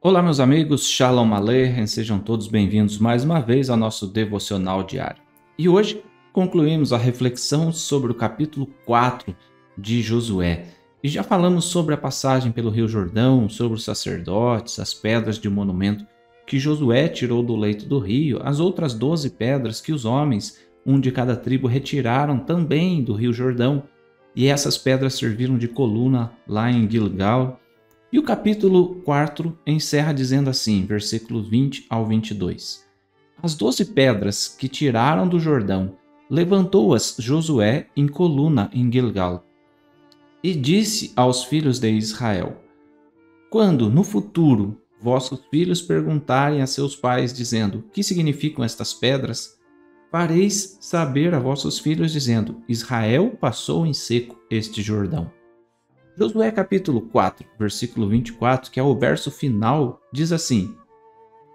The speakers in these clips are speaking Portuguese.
Olá, meus amigos, Shalom Aleichem, sejam todos bem-vindos mais uma vez ao nosso devocional diário. E hoje concluímos a reflexão sobre o capítulo 4 de Josué. E já falamos sobre a passagem pelo Rio Jordão, sobre os sacerdotes, as pedras de monumento que Josué tirou do leito do rio, as outras 12 pedras que os homens, um de cada tribo, retiraram também do Rio Jordão. E essas pedras serviram de coluna lá em Gilgal. E o capítulo 4 encerra dizendo assim, versículos 20 ao 22. As 12 pedras que tiraram do Jordão, levantou-as Josué em coluna em Gilgal. E disse aos filhos de Israel: quando, no futuro, vossos filhos perguntarem a seus pais, dizendo: que significam estas pedras? Fareis saber a vossos filhos, dizendo: Israel passou em seco este Jordão. Josué capítulo 4, versículo 24, que é o verso final, diz assim: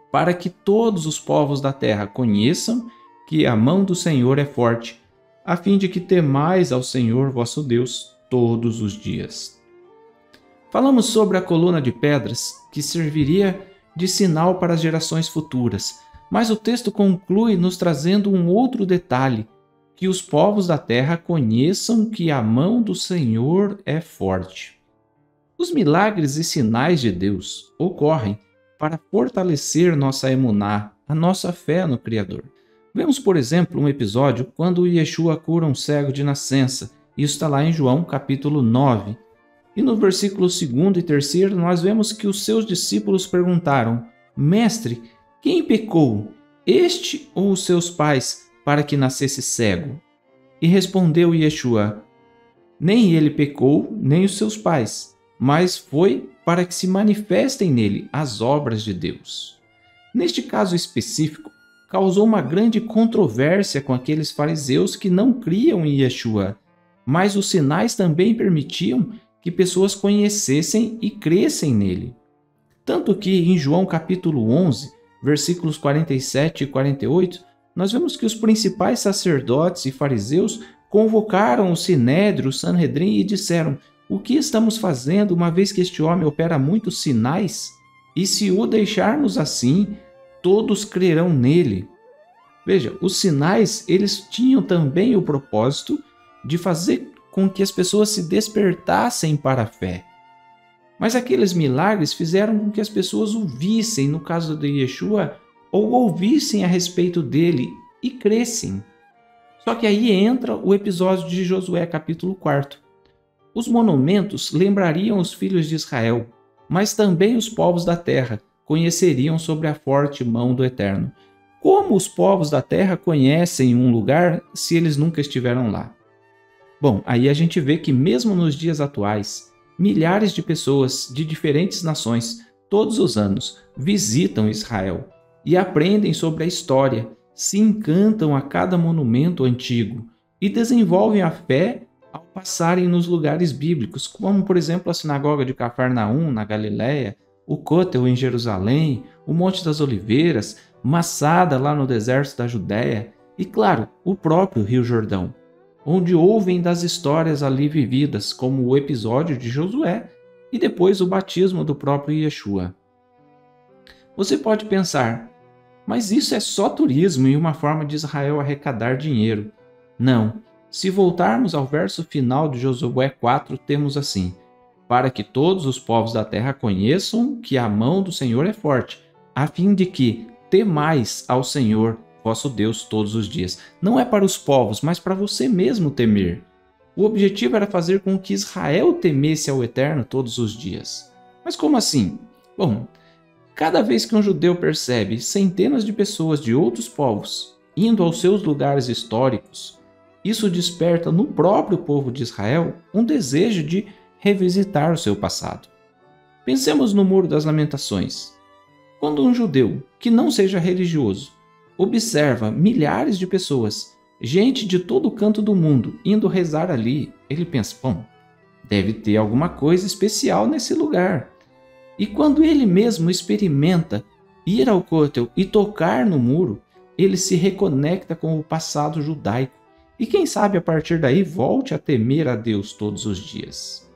para que todos os povos da terra conheçam que a mão do Senhor é forte, a fim de que temais ao Senhor vosso Deus todos os dias. Falamos sobre a coluna de pedras que serviria de sinal para as gerações futuras, mas o texto conclui nos trazendo um outro detalhe: que os povos da terra conheçam que a mão do Senhor é forte. Os milagres e sinais de Deus ocorrem para fortalecer nossa emuná, a nossa fé no Criador. Vemos, por exemplo, um episódio quando Yeshua cura um cego de nascença. Isso está lá em João capítulo 9. E no versículo 2 e 3 nós vemos que os seus discípulos perguntaram: Mestre, quem pecou, este ou os seus pais, para que nascesse cego? E respondeu Yeshua: nem ele pecou, nem os seus pais, mas foi para que se manifestem nele as obras de Deus. Neste caso específico, causou uma grande controvérsia com aqueles fariseus que não criam em Yeshua, mas os sinais também permitiam que pessoas conhecessem e crescem nele. Tanto que em João capítulo 11, versículos 47 e 48, nós vemos que os principais sacerdotes e fariseus convocaram o Sinédrio, o Sanhedrin, e disseram: o que estamos fazendo, uma vez que este homem opera muitos sinais? E se o deixarmos assim, todos crerão nele. Veja, os sinais, eles tinham também o propósito de fazer com que as pessoas se despertassem para a fé. Mas aqueles milagres fizeram com que as pessoas o vissem, no caso de Yeshua, ou ouvissem a respeito dele e crescem. Só que aí entra o episódio de Josué capítulo 4. Os monumentos lembrariam os filhos de Israel, mas também os povos da terra conheceriam sobre a forte mão do Eterno. Como os povos da terra conhecem um lugar se eles nunca estiveram lá? Bom, aí a gente vê que mesmo nos dias atuais, milhares de pessoas de diferentes nações, todos os anos, visitam Israel e aprendem sobre a história, se encantam a cada monumento antigo e desenvolvem a fé ao passarem nos lugares bíblicos, como, por exemplo, a sinagoga de Cafarnaum, na Galiléia, o Côtel em Jerusalém, o Monte das Oliveiras, Massada lá no deserto da Judéia e, claro, o próprio Rio Jordão, onde ouvem das histórias ali vividas, como o episódio de Josué e depois o batismo do próprio Yeshua. Você pode pensar: mas isso é só turismo e uma forma de Israel arrecadar dinheiro. Não. Se voltarmos ao verso final de Josué 4, temos assim: para que todos os povos da terra conheçam que a mão do Senhor é forte, a fim de que temais ao Senhor, vosso Deus, todos os dias. Não é para os povos, mas para você mesmo temer. O objetivo era fazer com que Israel temesse ao Eterno todos os dias. Mas como assim? Bom, cada vez que um judeu percebe centenas de pessoas de outros povos indo aos seus lugares históricos, isso desperta no próprio povo de Israel um desejo de revisitar o seu passado. Pensemos no Muro das Lamentações. Quando um judeu, que não seja religioso, observa milhares de pessoas, gente de todo canto do mundo, indo rezar ali, ele pensa: bom, deve ter alguma coisa especial nesse lugar. E quando ele mesmo experimenta ir ao Côtel e tocar no muro, ele se reconecta com o passado judaico e quem sabe a partir daí volte a temer a Deus todos os dias.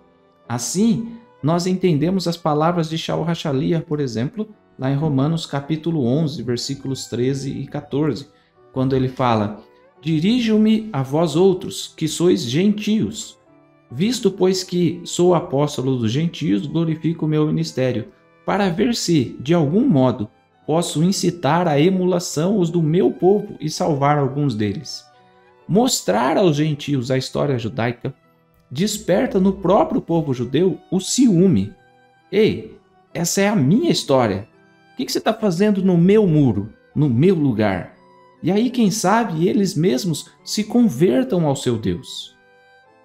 Assim, nós entendemos as palavras de Shaul HaShaliach, por exemplo, lá em Romanos capítulo 11, versículos 13 e 14, quando ele fala: dirijo-me a vós outros, que sois gentios. Visto, pois, que sou apóstolo dos gentios, glorifico o meu ministério, para ver se, de algum modo, posso incitar à emulação os do meu povo e salvar alguns deles. Mostrar aos gentios a história judaica desperta no próprio povo judeu o ciúme. Ei, essa é a minha história. O que você está fazendo no meu muro, no meu lugar? E aí, quem sabe, eles mesmos se convertam ao seu Deus.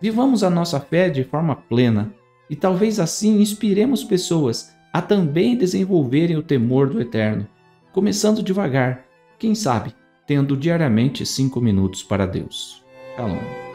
Vivamos a nossa fé de forma plena e talvez assim inspiremos pessoas a também desenvolverem o temor do Eterno, começando devagar, quem sabe, tendo diariamente 5 minutos para Deus. Shalom.